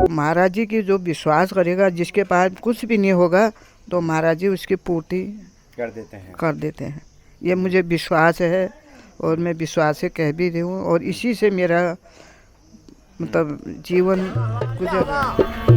महाराज जी की जो विश्वास करेगा, जिसके पास कुछ भी नहीं होगा तो महाराज जी उसकी पूर्ति कर देते हैं। ये मुझे विश्वास है और मैं विश्वास से कह भी रही हूँ, और इसी से मेरा मतलब जीवन गुजर रहा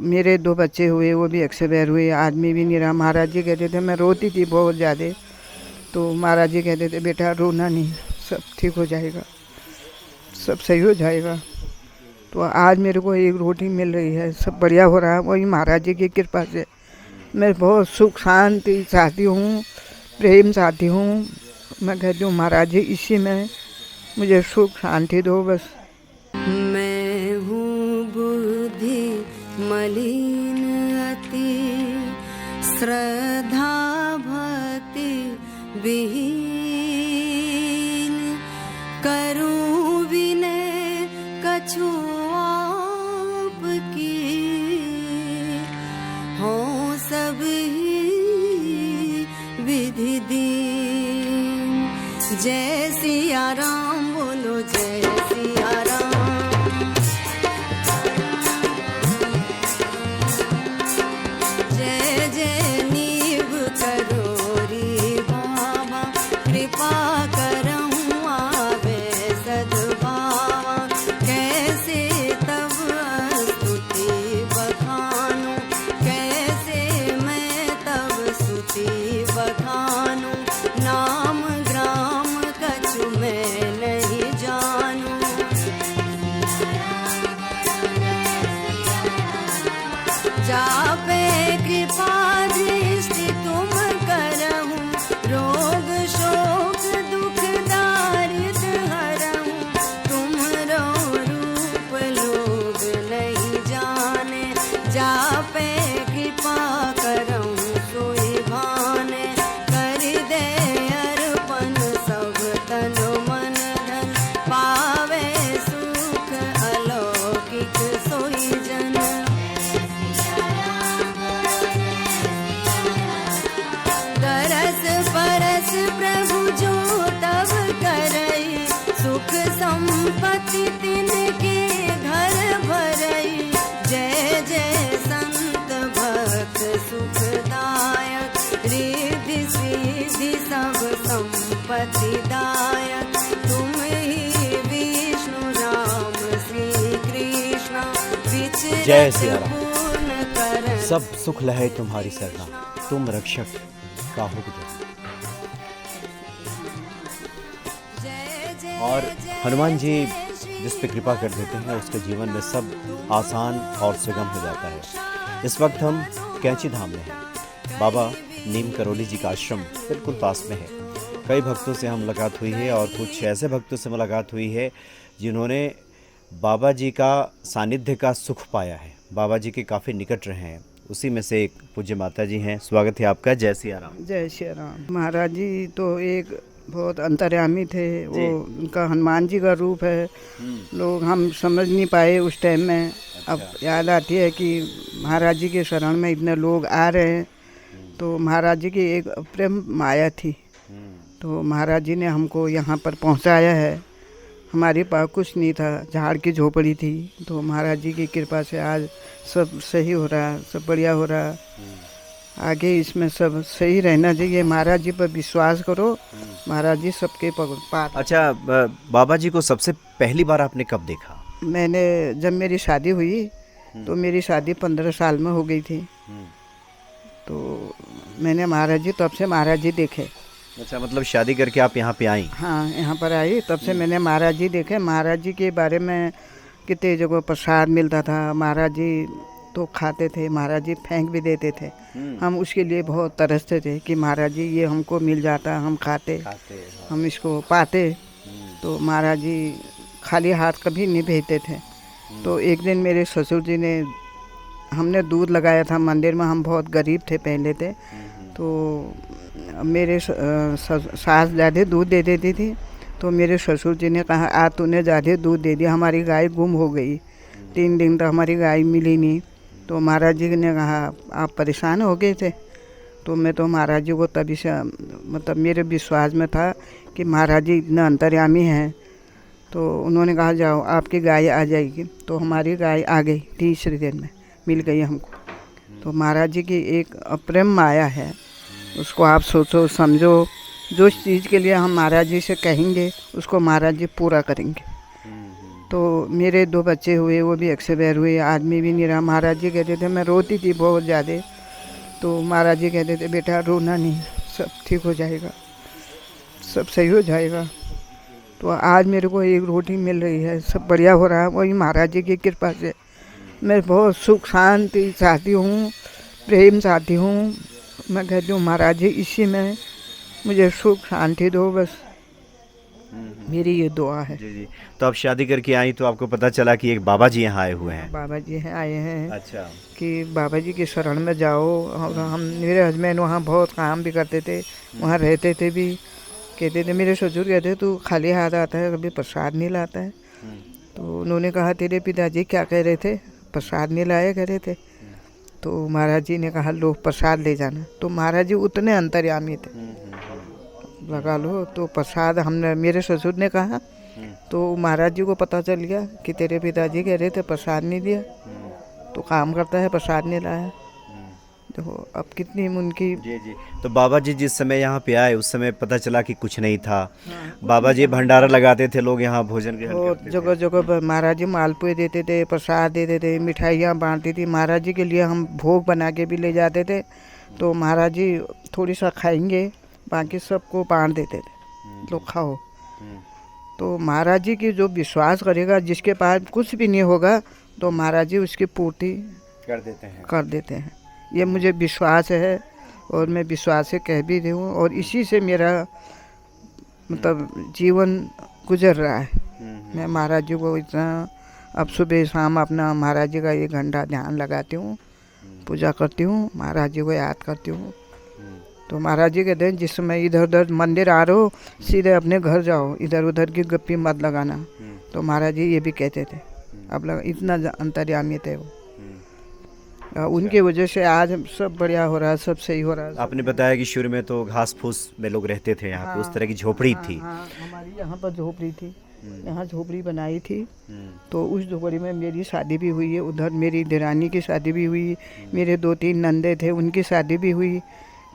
मेरे 2 बच्चे हुए, वो भी एक्सपायर हुए, आदमी भी नहीं रहा। महाराज जी कहते थे, मैं रोती थी बहुत ज़्यादा, तो महाराज जी कहते थे बेटा रोना नहीं, सब ठीक हो जाएगा, सब सही हो जाएगा। तो आज मेरे को एक रोटी मिल रही है, सब बढ़िया हो रहा है, वही महाराज जी की कृपा से। मैं बहुत सुख शांति चाहती हूँ, प्रेम चाहती हूँ। मैं कहती हूँ महाराज जी इसी में मुझे सुख शांति दो बस। मैं हूँ बुद्धि मलिन अति, श्रद्धा भक्ति विहीन, करूँ विनय कछु आपकी, हो सब ही विधि दीन। जय सिया राम बोलो, जय सिया राम। दायक तुम ही विष्णु राम श्री कृष्ण, जय सिया राम। सब सुख लहे तुम्हारी सरना, तुम रक्षक काहू को। और हनुमान जी जिस पे कृपा कर देते हैं उसके जीवन में सब आसान और सुगम हो जाता है। इस वक्त हम कैंची धाम में हैं। बाबा नीम करोली जी का आश्रम बिल्कुल पास में है। कई भक्तों से हम मुलाकात हुई है और कुछ ऐसे भक्तों से मुलाकात हुई है जिन्होंने बाबा जी का सानिध्य का सुख पाया है, बाबा जी के काफ़ी निकट रहे हैं। उसी में से एक पूज्य माता जी हैं। स्वागत है आपका। जय सिया राम। जय सिया राम। महाराज जी तो एक बहुत अंतर्यामी थे, वो उनका हनुमान जी का रूप है। लोग हम समझ नहीं पाए उस टाइम में। अच्छा। अब याद आती है कि महाराज जी के शरण में इतने लोग आ रहे हैं, तो महाराज जी की एक प्रेम माया थी। तो महाराज जी ने हमको यहाँ पर पहुँचाया है। हमारे पास कुछ नहीं था, झाड़ की झोपड़ी थी, तो महाराज जी की कृपा से आज सब सही हो रहा, सब बढ़िया हो रहा। आगे इसमें सब सही रहना चाहिए। महाराज जी पर विश्वास करो, महाराज जी सबके पास। अच्छा, बाबा जी को सबसे पहली बार आपने कब देखा? मैंने जब मेरी शादी हुई तो मेरी शादी 15 साल में हो गई थी, तो मैंने महाराज जी तब से महाराज जी देखे। अच्छा, मतलब शादी करके आप यहाँ पे आई? हाँ, यहाँ पर आई, तब से मैंने महाराज जी देखे। महाराज जी के बारे में कितने जगह प्रसाद मिलता था, महाराज जी तो खाते थे, महाराज जी फेंक भी देते थे। हम उसके लिए बहुत तरसते थे कि महाराज जी ये हमको मिल जाता, हम खाते हम इसको पाते। तो महाराज जी खाली हाथ कभी नहीं भेजते थे। तो एक दिन मेरे ससुर जी ने हमने दूध लगाया था मंदिर में। हम बहुत गरीब थे पहले थे, तो मेरे सास ज़्यादा दूध दे देती थी, तो मेरे ससुर जी ने कहा आज तूने ज़्यादा दूध दे दिया, हमारी गाय गुम हो गई, 3 दिन तक हमारी गाय मिली नहीं। तो महाराज जी ने कहा आप परेशान हो गए थे। तो मैं तो महाराज जी को तभी से मतलब मेरे विश्वास में था कि महाराज जी इतना अंतर्यामी हैं। तो उन्होंने कहा जाओ आपकी गाय आ जाएगी। तो हमारी गाय आ गई, तीसरे दिन में मिल गई हमको। तो महाराज जी की एक अप्रेम माया है, उसको आप सोचो समझो। जो चीज़ के लिए हम महाराज जी से कहेंगे उसको महाराज जी पूरा करेंगे। तो मेरे 2 बच्चे हुए, वो भी एक्सपायर हुए, आदमी भी नहीं रहा। महाराज जी कहते थे, मैं रोती थी बहुत ज़्यादा, तो महाराज जी कहते थे बेटा रोना नहीं, सब ठीक हो जाएगा, सब सही हो जाएगा। तो आज मेरे को एक रोटी मिल रही है, सब बढ़िया हो रहा है, वही महाराज जी की कृपा से। मैं बहुत सुख शांति चाहती हूँ, प्रेम चाहती हूँ। मैं कहती हूँ महाराज जी इसी में मुझे सुख शांति दो, बस मेरी ये दुआ है। जी जी। तो आप शादी करके आई तो आपको पता चला कि एक बाबा जी यहाँ आए हुए हैं। बाबा जी हैं आए हैं अच्छा। कि बाबा जी की शरण में जाओ। और हम मेरे हस्बैंड वहाँ बहुत काम भी करते थे, वहाँ रहते थे भी। कहते थे मेरे ससुर कहते तू खाली हाथ आता है, कभी प्रसाद नहीं लाता है। तो उन्होंने कहा तेरे पिताजी क्या कह रहे थे, प्रसाद नहीं लाया कह रहे थे। तो महाराज जी ने कहा लो प्रसाद ले जाना। तो महाराज जी उतने अंतर्यामी थे, लगा लो। तो प्रसाद हमने, मेरे ससुर ने कहा, तो महाराज जी को पता चल गया कि तेरे पिताजी कह रहे थे प्रसाद नहीं दिया, तो काम करता है प्रसाद नहीं लाया। देखो अब कितनी उनकी। जी जी। तो बाबा जी जिस समय यहाँ पे आए उस समय पता चला कि कुछ नहीं था। बाबा जी भंडारा लगाते थे, लोग यहाँ भोजन ग्रहण वो करते थे। जगह जगह पर महाराज जी मालपुए देते थे, प्रसाद देते थे, मिठाइयाँ बांटती थी। महाराज जी के लिए हम भोग बना के भी ले जाते थे। तो महाराज जी थोड़ी सा खाएंगे, बाकी सबको बांट देते थे, लो खाओ। तो महाराज जी की जो विश्वास करेगा, जिसके पास कुछ भी नहीं होगा, तो महाराज जी उसकी पूर्ति कर देते हैं। ये मुझे विश्वास है और मैं विश्वास से कह भी रही हूँ, और इसी से मेरा मतलब जीवन गुजर रहा है। मैं महाराज जी को इतना अब सुबह शाम अपना महाराज जी का 1 घंटा ध्यान लगाती हूँ, पूजा करती हूँ, महाराज जी को याद करती हूँ। तो महाराज जी कहते हैं जिस समय इधर उधर मंदिर आ रहे हो सीधे अपने घर जाओ, इधर उधर की गप्पी मत लगाना। तो महाराज जी ये भी कहते थे। अब लगा इतना अंतर्यामी थे वो। उनकी वजह से आज सब बढ़िया हो रहा है, सब सही हो रहा है। आपने बताया कि शुरू में तो घास फूस में लोग रहते थे यहाँ पे, उस तरह की झोपड़ी थी। हाँ, हमारी यहाँ पर झोपड़ी थी, यहाँ झोपड़ी बनाई थी। तो उस झोपड़ी में मेरी शादी भी हुई है, उधर मेरी देरानी की शादी भी हुई, मेरे 2-3 नंदे थे उनकी शादी भी हुई।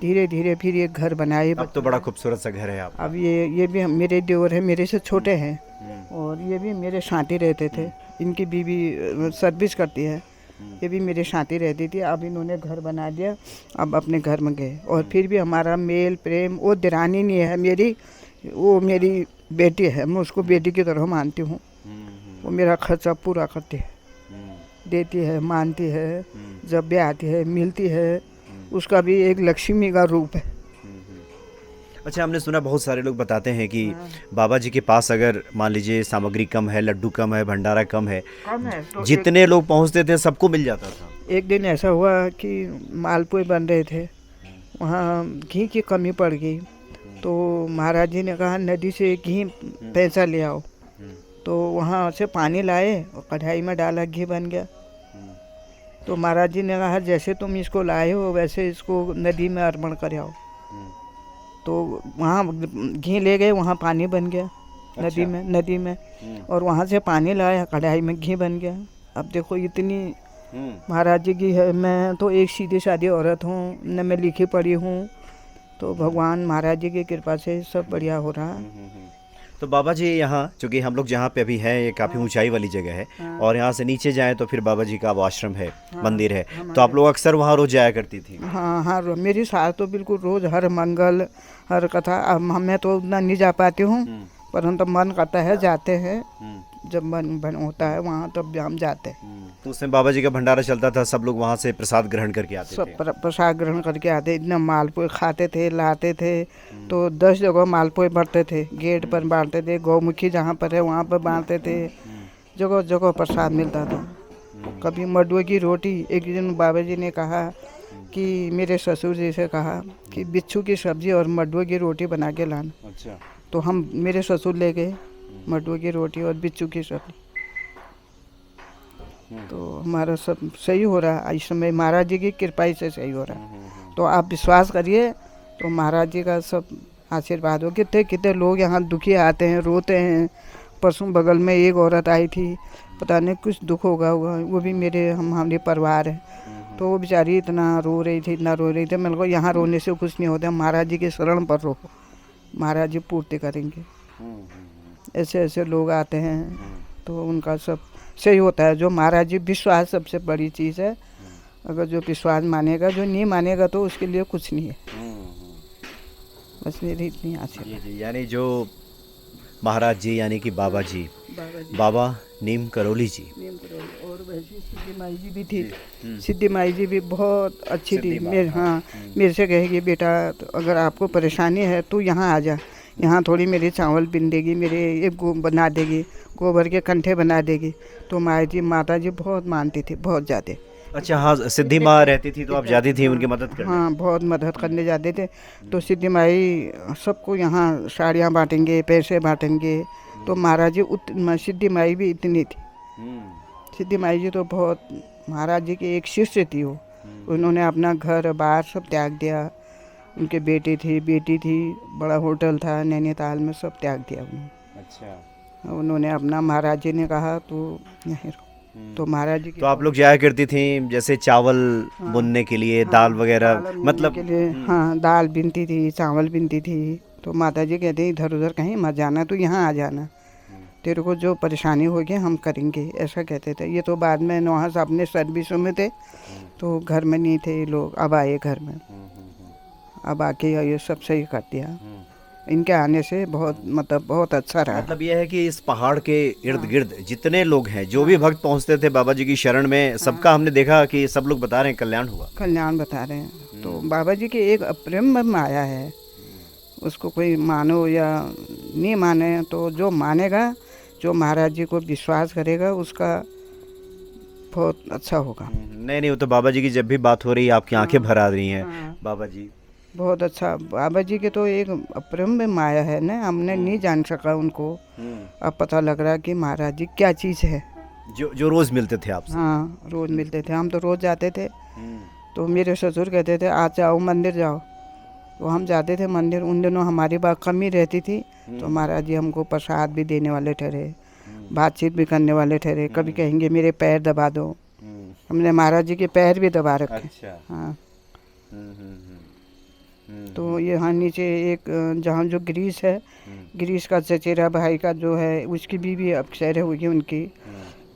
धीरे धीरे फिर ये घर बनाए। अब तो बड़ा खूबसूरत सा घर है आप। अब ये भी मेरे देवर है, मेरे से छोटे हैं, और ये भी मेरे साथी रहते थे। इनकी बीवी सर्विस करती है, ये भी मेरे साथी रहती थी। अब इन्होंने घर बना दिया, अब अपने घर में गए। और फिर भी हमारा मेल प्रेम, वो देरानी नहीं है मेरी, वो मेरी बेटी है, मैं उसको बेटी की तरह मानती हूँ। वो मेरा खर्चा पूरा करती है, देती है, मानती है, जब भी आती है मिलती है। उसका भी एक लक्ष्मी का रूप है। अच्छा, हमने सुना बहुत सारे लोग बताते हैं कि बाबा जी के पास अगर मान लीजिए सामग्री कम है, लड्डू कम है, भंडारा कम है, तो जितने लोग पहुंचते थे सबको मिल जाता था। एक दिन ऐसा हुआ कि मालपुए बन रहे थे, वहाँ घी की कमी पड़ गई। तो महाराज जी ने कहा नदी से घी पैसा ले आओ। तो वहाँ से पानी लाए और कढ़ाई में डाला, घी बन गया। तो महाराज जी ने कहा जैसे तुम इसको लाए हो वैसे इसको नदी में अर्पण कर आओ। तो वहाँ घी ले गए, वहाँ पानी बन गया। अच्छा। नदी में और वहाँ से पानी लाया, कढ़ाई में घी बन गया। अब देखो इतनी महाराज जी की है। मैं तो एक सीधी सादी औरत हूँ, न मैं लिखी पढ़ी हूँ। तो भगवान महाराज जी की कृपा से सब बढ़िया हो रहा है। तो बाबा जी यहाँ, चूँकि हम लोग जहाँ पे अभी हैं ये काफ़ी ऊंचाई वाली जगह है, और यहाँ से नीचे जाएं तो फिर बाबा जी का वो आश्रम है, मंदिर है। तो आप लोग अक्सर वहाँ रोज जाया करती थी? हाँ हाँ, मेरी सास तो बिल्कुल रोज़, हर मंगल, हर कथा। अब मैं तो उतना नहीं जा पाती हूँ, परंतु मन करता है, जाते हैं। जब मन होता है वहाँ तब हम जाते हैं। तो उसमें बाबा जी का भंडारा चलता था, सब लोग वहाँ से प्रसाद ग्रहण करके आते थे। सब प्रसाद ग्रहण करके आते, इतना मालपुए खाते थे, लाते थे। तो 10 जगह मालपुए बढ़ते थे, गेट पर बांटते थे, गौमुखी जहाँ पर है वहाँ पर बांटते थे, जगह जगह प्रसाद मिलता था। कभी मडुए की रोटी। एक दिन बाबा जी ने कहा कि मेरे ससुर जी से कहा कि बिच्छू की सब्जी और मडुए की रोटी बना के लाना। अच्छा। तो हम मेरे ससुर ले गए मडुए की रोटी और बिच्छू की सब्जी। तो हमारा सब सही हो रहा है इस समय, महाराज जी की कृपा से सही हो रहा है। तो आप विश्वास करिए, तो महाराज जी का सब आशीर्वाद हो। कितने कितने लोग यहाँ दुखी आते हैं, रोते हैं। परसों बगल में एक औरत आई थी, पता नहीं कुछ दुख होगा, वो भी हमारे परिवार है। तो वो बेचारी इतना रो रही थी, इतना रो रही थी। मैंने कहा यहाँ रोने से कुछ नहीं होता, महाराज जी के शरण पर रो, महाराज जी पूर्ति करेंगे। ऐसे ऐसे लोग आते हैं तो उनका सब सही होता है। जो महाराज जी, विश्वास सबसे बड़ी चीज़ है। अगर जो विश्वास मानेगा, जो नहीं मानेगा तो उसके लिए कुछ नहीं है। बस मेरी इतनी आशा है। जी, यानी जो महाराज जी यानी कि बाबा जी, बाबा नीम करोली जी। और वैसी सिद्धि माई जी भी थी। सिद्धि माई जी भी बहुत अच्छी थी। मेरे से कहेगी बेटा तो अगर आपको परेशानी है तो यहाँ आ जा, यहाँ थोड़ी मेरे चावल बिन देगी, मेरे एक बना देगी, गोबर के कंठे बना देगी। तो माता जी बहुत मानती थी, बहुत ज़्यादा। अच्छा, हाँ, सिद्धि माँ रहती थी तो आप जाती थी उनकी मदद करने? हाँ, बहुत मदद करने जाते थे। तो सिद्धि माई सबको यहाँ साड़ियाँ बांटेंगे, पैसे बांटेंगे। तो महाराज जी सिद्धि माई भी इतनी थी। सिद्धि माई जी तो बहुत, महाराज जी की एक शिष्य थी वो। उन्होंने अपना घर बार सब त्याग दिया। उनके बेटी थी, बड़ा होटल था नैनीताल में, सब त्याग दिया उन्होंने। अच्छा। उन्होंने अपना, महाराज जी ने कहा तो यहीं रहो। तो महाराज जी तो आप लोग जाया करती थी जैसे चावल बुनने के लिए, दाल वगैरह, मतलब के लिए? हाँ, दाल बिनती थी, चावल बिनती थी। तो माता जी कहते इधर उधर कहीं मत जाना, तो यहाँ आ जाना, तेरे को जो परेशानी होगी हम करेंगे, ऐसा कहते थे। ये तो बाद में वहाँ से अपने सर्विसों में थे, तो घर में नहीं थे ये लोग। अब आए घर में, अब आके ये सब सही कर दिया। इनके आने से बहुत, मतलब बहुत अच्छा रहा। मतलब ये है कि इस पहाड़ के इर्द गिर्द जितने लोग हैं, जो भी भक्त पहुंचते थे बाबा जी की शरण में, सबका हमने देखा कि सब लोग बता रहे हैं कल्याण हुआ। कल्याण बता रहे हैं। तो बाबा जी की एक अप्रेम माया है, उसको कोई मानो या नहीं माने, तो जो मानेगा, जो महाराज जी को विश्वास करेगा, उसका बहुत अच्छा होगा। नहीं, वो तो बाबा जी की जब भी बात हो रही है आपकी आंखें भर आ रही हैं। बाबा जी बहुत अच्छा, बाबा जी के तो एक अप्रेम में माया है ना, हमने नहीं जान सका उनको। अब पता लग रहा कि महाराज जी क्या चीज़ है। जो रोज मिलते थे आपसे? हाँ, रोज मिलते थे, हम तो रोज जाते थे। तो मेरे ससुर कहते थे आज जाओ मंदिर जाओ, तो हम जाते थे मंदिर। उन दिनों हमारी बात कमी रहती थी, तो महाराज जी हमको प्रसाद भी देने वाले ठहरे, बातचीत भी करने वाले ठहरे। कभी कहेंगे मेरे पैर दबा दो, हमने महाराज जी के पैर भी दबा रखे। अच्छा। हाँ। तो ये यहाँ नीचे एक जहाँ जो ग्रीस है, ग्रीस का चचेरा भाई का जो है, उसकी बीवी अक्षय हुई है उनकी।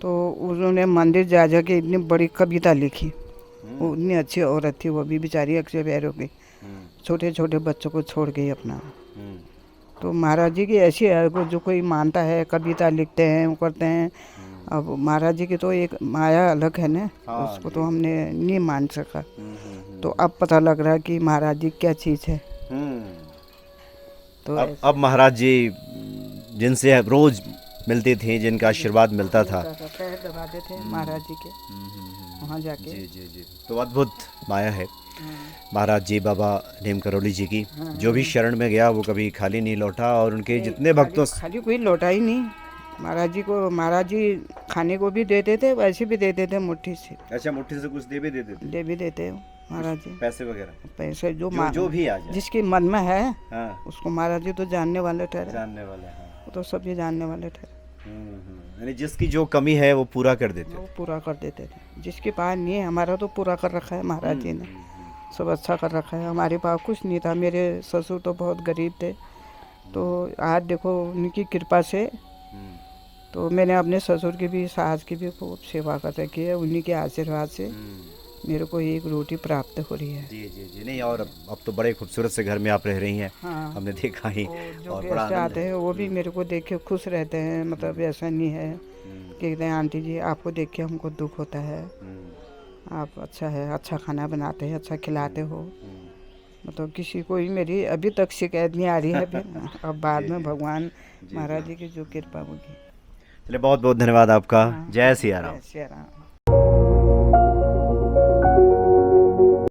तो उन्होंने मंदिर जा जा के इतनी बड़ी कविता लिखी। वो इतनी अच्छी औरत थी, वो भी बेचारी अक्षय भैरव की, छोटे छोटे बच्चों को छोड़ गई अपना। तो महाराज जी की ऐसी है, जो कोई मानता है, कविता लिखते हैं, वो करते हैं। अब महाराज जी की तो एक माया अलग है ना, उसको तो हमने नहीं मान सका। तो अब पता लग रहा है कि महाराज जी क्या चीज़ है। तो अब महाराज जी जिनसे रोज मिलती थी, जिनका आशीर्वाद मिलता था, पैर दबाते थे महाराज जी के वहाँ जाके। जी। तो अद्भुत माया है महाराज जी, बाबा नीम करोली जी की। जो भी शरण में गया वो कभी खाली नहीं लौटा, और उनके जितने भक्तों खाली कोई लौटा ही नहीं। महाराज जी को, महाराज जी खाने को भी देते थे, वैसे भी देते थे मुट्ठी से। अच्छा, मुट्ठी से कुछ दे भी देते थे? दे भी देते हो महाराज जी, पैसे वगैरह? पैसे जो भी आ जाए, जिसके मन में है। हाँ। उसको महाराज जी तो जानने वाले ठहरे, जानने वाले। हाँ। वो तो सभी जानने वाले ठहरे। यानी जिसकी जो कमी है वो पूरा कर देते वो पूरा कर देते थे। जिसके पास नहीं है, हमारा तो पूरा कर रखा है महाराज जी ने, सब अच्छा कर रखा है। हमारे पास कुछ नहीं था, मेरे ससुर तो बहुत गरीब थे। तो आज देखो उनकी कृपा से, तो मैंने अपने ससुर की भी, सास की भी खूब सेवा कर रखी है। उन्हीं के आशीर्वाद से मेरे को एक रोटी प्राप्त हो रही है। जी। नहीं, और अब तो बड़े खूबसूरत से घर में आप रह रही हैं। हाँ। हमने देखा ही, जो और बड़ा गेस्ट आते हैं वो भी मेरे को देख के खुश रहते हैं। मतलब ऐसा नहीं है कि कहते हैं आंटी जी आपको देख के हमको दुख होता है, आप अच्छा है, अच्छा खाना बनाते हैं, अच्छा खिलाते हो। मतलब किसी को ही मेरी अभी तक शिकायत नहीं आ रही है। अब बाद में भगवान महाराज जी की जो कृपा होगी। चलिए, बहुत बहुत धन्यवाद आपका। जय सिया राम। जय सिया राम।